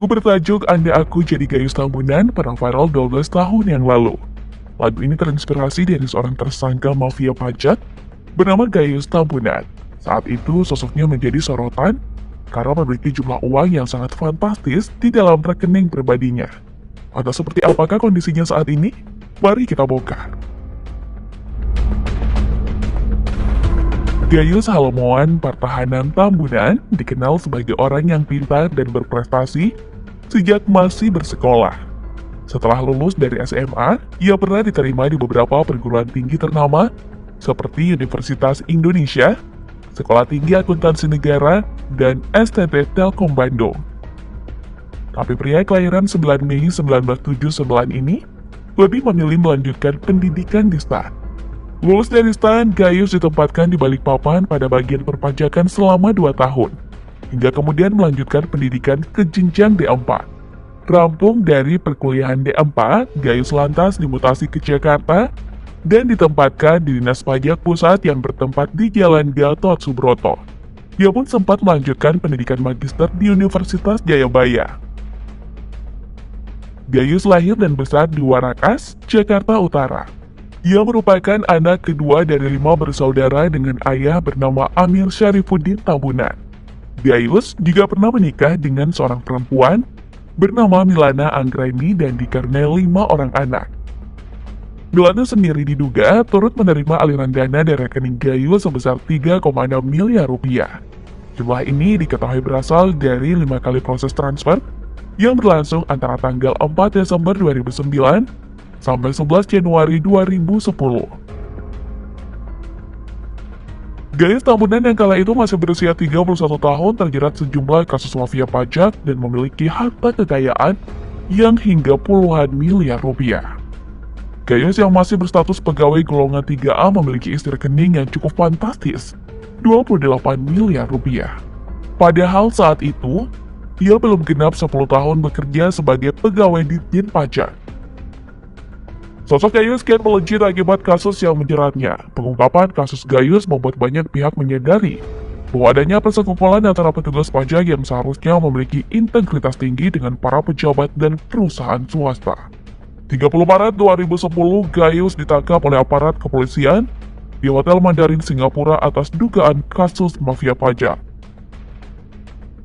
Bertajuk Anda Aku Jadi Gayus Tambunan pernah viral 12 tahun yang lalu. Lagu ini terinspirasi dari seorang tersangka mafia pajak bernama Gayus Tambunan. Saat itu sosoknya menjadi sorotan karena memiliki jumlah uang yang sangat fantastis di dalam rekening pribadinya. Atau seperti apakah kondisinya saat ini? Mari kita bongkar. Gayus Halomoan Partahanan Tambunan dikenal sebagai orang yang pintar dan berprestasi sejak masih bersekolah. Setelah lulus dari SMA, ia pernah diterima di beberapa perguruan tinggi ternama seperti Universitas Indonesia, Sekolah Tinggi Akuntansi Negara, dan STT Telkom Bandung. Tapi pria kelahiran 9 Mei 1979 ini lebih memilih melanjutkan pendidikan di STAN. Lulus dari STAN, Gayus ditempatkan di Balikpapan pada bagian perpajakan selama 2 tahun, hingga kemudian melanjutkan pendidikan ke jenjang D4. Rampung dari perkuliahan D4, Gayus lantas dimutasi ke Jakarta dan ditempatkan di Dinas Pajak Pusat yang bertempat di Jalan Gatot Subroto. Dia pun sempat melanjutkan pendidikan magister di Universitas Jayabaya. Gayus lahir dan besar di Warakas, Jakarta Utara. Ia merupakan anak kedua dari 5 bersaudara dengan ayah bernama Amir Syarifuddin Tambunan. Gayus juga pernah menikah dengan seorang perempuan bernama Milana Anggraini dan dikaruniai 5 orang anak. Milana sendiri diduga turut menerima aliran dana dari rekening Gayus sebesar 3,6 miliar rupiah. Jumlah ini diketahui berasal dari 5 kali proses transfer yang berlangsung antara tanggal 4 Desember 2009 sampai 11 Januari 2010. Gayus Tambunan yang kala itu masih berusia 31 tahun terjerat sejumlah kasus mafia pajak dan memiliki harta kekayaan yang hingga puluhan miliar rupiah. Gayus yang masih berstatus pegawai golongan 3A memiliki isi rekening yang cukup fantastis, 28 miliar rupiah. Padahal saat itu, ia belum genap 10 tahun bekerja sebagai pegawai Ditjen Pajak. Sosok Gayus kian melejit akibat kasus yang menjeratnya. Pengungkapan kasus Gayus membuat banyak pihak menyadari bahwa adanya persekongkolan antara petugas pajak yang seharusnya memiliki integritas tinggi dengan para pejabat dan perusahaan swasta. 30 Maret 2010, Gayus ditangkap oleh aparat kepolisian di Hotel Mandarin Singapura atas dugaan kasus mafia pajak.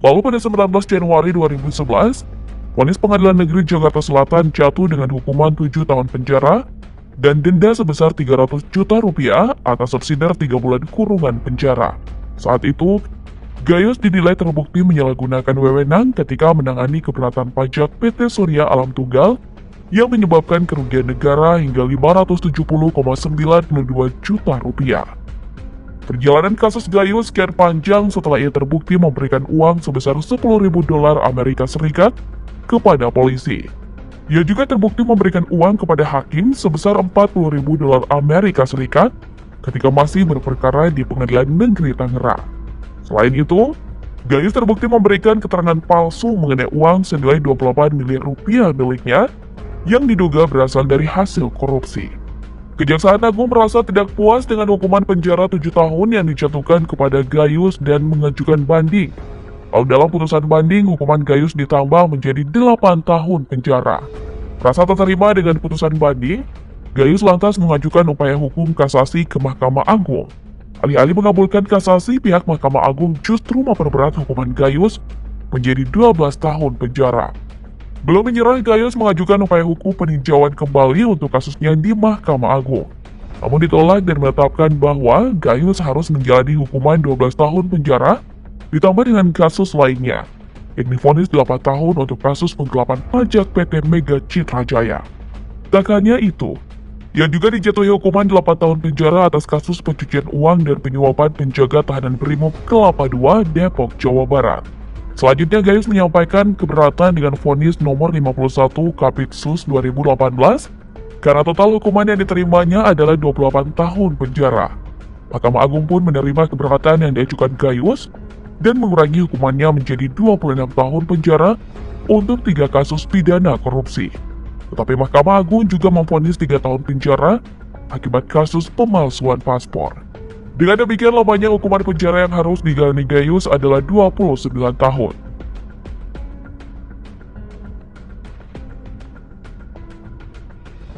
Lalu pada 19 Januari 2011, vonis Pengadilan Negeri Jakarta Selatan jatuh dengan hukuman 7 tahun penjara dan denda sebesar 300 juta rupiah atas subsidi 3 bulan kurungan penjara. Saat itu, Gayus dinilai terbukti menyalahgunakan wewenang ketika menangani keberatan pajak PT Surya Alam Tunggal yang menyebabkan kerugian negara hingga 570,92 juta rupiah. Perjalanan kasus Gayus kian panjang setelah ia terbukti memberikan uang sebesar 10.000 dolar Amerika Serikat kepada polisi. Ia juga terbukti memberikan uang kepada hakim sebesar 40.000 dolar Amerika Serikat ketika masih berperkara di Pengadilan Negeri Tangerang. Selain itu, Gayus terbukti memberikan keterangan palsu mengenai uang senilai 28 miliar rupiah miliknya yang diduga berasal dari hasil korupsi. Kejaksaan Agung merasa tidak puas dengan hukuman penjara 7 tahun yang dijatuhkan kepada Gayus dan mengajukan banding. Lalu dalam putusan banding, hukuman Gayus ditambah menjadi 8 tahun penjara. Merasa tak terima dengan putusan banding, Gayus lantas mengajukan upaya hukum kasasi ke Mahkamah Agung. Alih-alih mengabulkan kasasi, pihak Mahkamah Agung justru memperberat hukuman Gayus menjadi 12 tahun penjara. Belum menyerah, Gayus mengajukan upaya hukum peninjauan kembali untuk kasusnya di Mahkamah Agung. Namun ditolak dan menetapkan bahwa Gayus harus menjalani hukuman 12 tahun penjara ditambah dengan kasus lainnya, yang divonis 8 tahun untuk kasus penggelapan pajak PT Mega Citra Jaya. Tak hanya itu, ia juga dijatuhi hukuman 8 tahun penjara atas kasus pencucian uang dan penyuapan penjaga tahanan Brimob Kelapa II, Depok, Jawa Barat. Selanjutnya, Gayus menyampaikan keberatan dengan vonis nomor 51 Kapitsus 2018 karena total hukuman yang diterimanya adalah 28 tahun penjara. Mahkamah Agung pun menerima keberatan yang diajukan Gayus dan mengurangi hukumannya menjadi 26 tahun penjara untuk 3 kasus pidana korupsi. Tetapi Mahkamah Agung juga memvonis 3 tahun penjara akibat kasus pemalsuan paspor. Dengan demikian, lamanya hukuman penjara yang harus dijalani Gayus adalah 29 tahun.